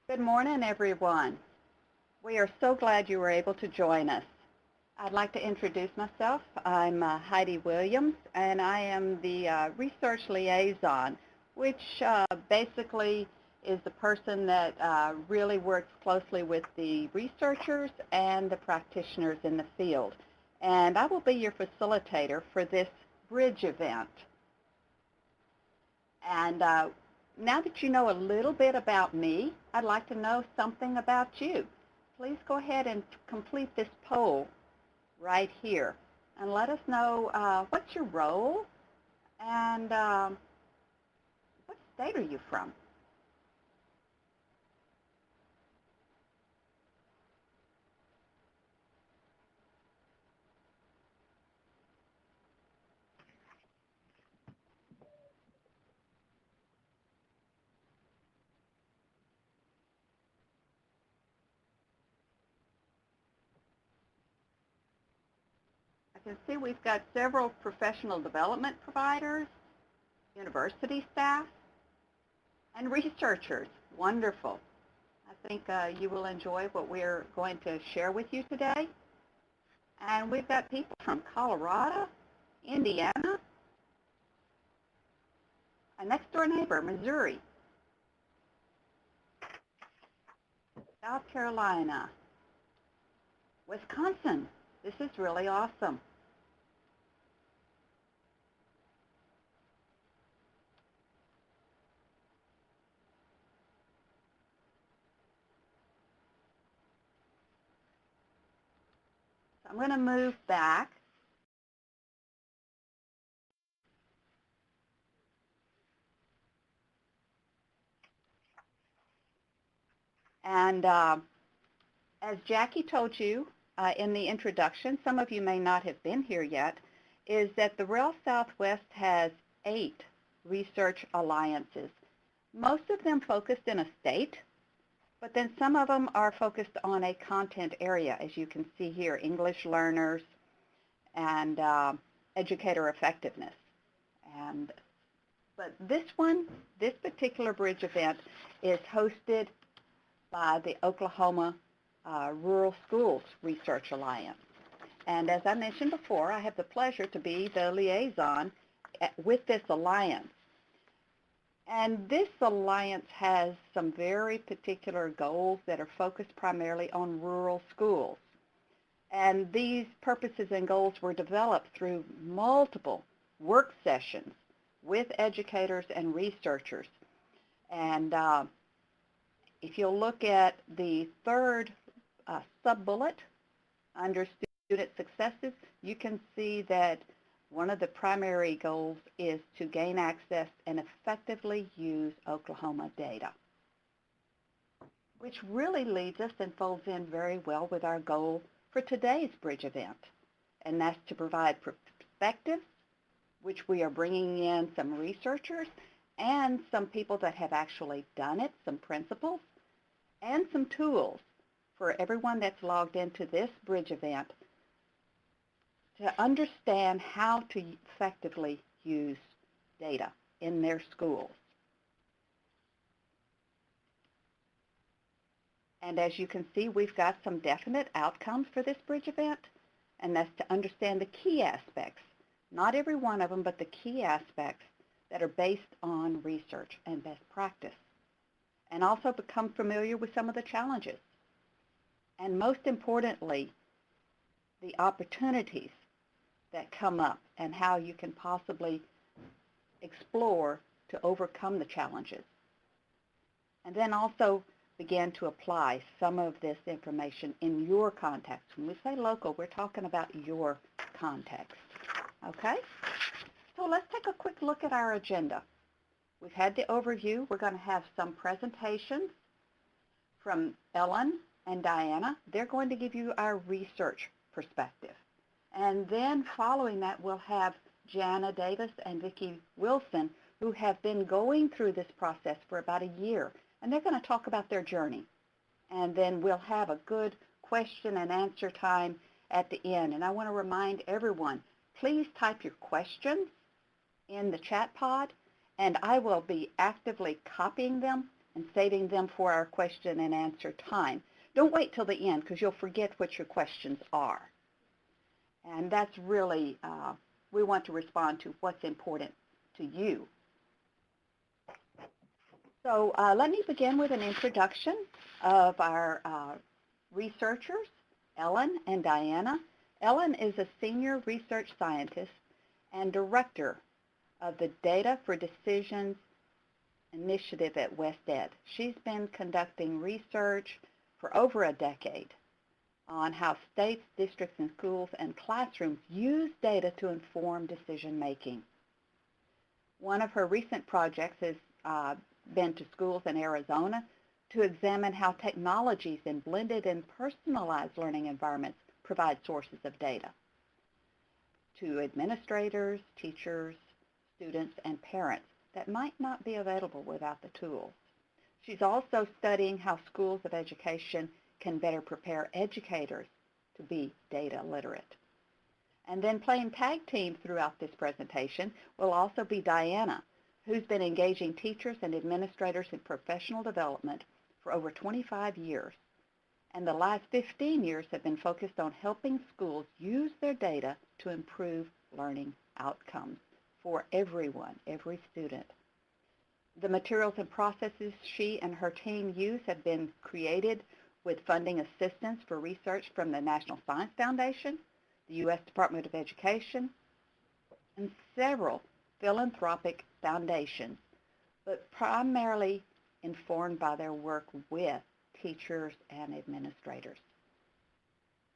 Good morning, everyone. We are so glad you were able to join us. I'd like to introduce myself. I'm Haidee Williams, and I am the research liaison, which basically is the person that really works closely with the researchers and the practitioners in the field. And I will be your facilitator for this bridge event. And now that you know a little bit about me, I'd like to know something about you. Please go ahead and complete this poll right here and let us know what's your role and what state are you from? I can see we've got several professional development providers, university staff, and researchers. Wonderful. I think you will enjoy what we're going to share with you today. And we've got people from Colorado, Indiana, a next door neighbor, Missouri, South Carolina, Wisconsin. This is really awesome. So I'm going to move back. And as Jackie told you in the introduction, some of you may not have been here yet, is that the REL Southwest has 8 research alliances, most of them focused in a state, but then some of them are focused on a content area, as you can see here, English learners and educator effectiveness. But this particular bridge event is hosted by the Oklahoma Rural Schools Research Alliance. And as I mentioned before, I have the pleasure to be the liaison with this alliance. And this alliance has some very particular goals that are focused primarily on rural schools. And these purposes and goals were developed through multiple work sessions with educators and researchers. And if you'll look at the third sub-bullet under student successes, you can see that one of the primary goals is to gain access and effectively use Oklahoma data, which really leads us and folds in very well with our goal for today's bridge event, and that's to provide perspectives, which we are bringing in some researchers and some people that have actually done it, some principles, and some tools for everyone that's logged into this bridge event to understand how to effectively use data in their schools. And as you can see, we've got some definite outcomes for this bridge event, and that's to understand the key aspects, not every one of them, but the key aspects that are based on research and best practice, and also become familiar with some of the challenges. And most importantly, the opportunities that come up and how you can possibly explore to overcome the challenges. And then also begin to apply some of this information in your context. When we say local, we're talking about your context. Okay? So let's take a quick look at our agenda. We've had the overview. We're going to have some presentations from Ellen and Diana. They're going to give you our research perspective. And then following that, we'll have Jana Davis and Vicki Wilson, who have been going through this process for about a year. And they're going to talk about their journey. And then we'll have a good question and answer time at the end. And I want to remind everyone, please type your questions in the chat pod, and I will be actively copying them and saving them for our question and answer time. Don't wait till the end because you'll forget what your questions are. And that's really, we want to respond to what's important to you. So let me begin with an introduction of our researchers, Ellen and Diana. Ellen is a senior research scientist and director of the Data for Decisions initiative at WestEd. She's been conducting research for over a decade on how states, districts, and schools and classrooms use data to inform decision making. One of her recent projects has been to schools in Arizona to examine how technologies in blended and personalized learning environments provide sources of data to administrators, teachers, students, and parents that might not be available without the tools. She's also studying how schools of education can better prepare educators to be data literate. And then playing tag team throughout this presentation will also be Diana, who's been engaging teachers and administrators in professional development for over 25 years. And the last 15 years have been focused on helping schools use their data to improve learning outcomes for everyone, every student. The materials and processes she and her team use have been created with funding assistance for research from the National Science Foundation, the U.S. Department of Education, and several philanthropic foundations, but primarily informed by their work with teachers and administrators.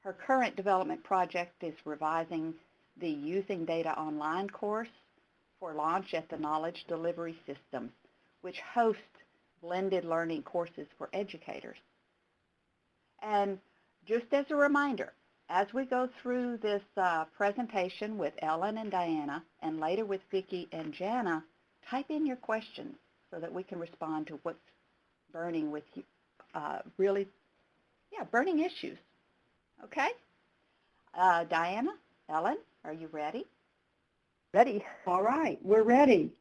Her current development project is revising the Using Data Online course for launch at the Knowledge Delivery Systems, which hosts blended learning courses for educators. And just as a reminder, as we go through this presentation with Ellen and Diana, and later with Vicki and Jana, type in your questions so that we can respond to what's burning with you, burning issues. Okay? Diana, Ellen, are you ready? Ready. All right, we're ready.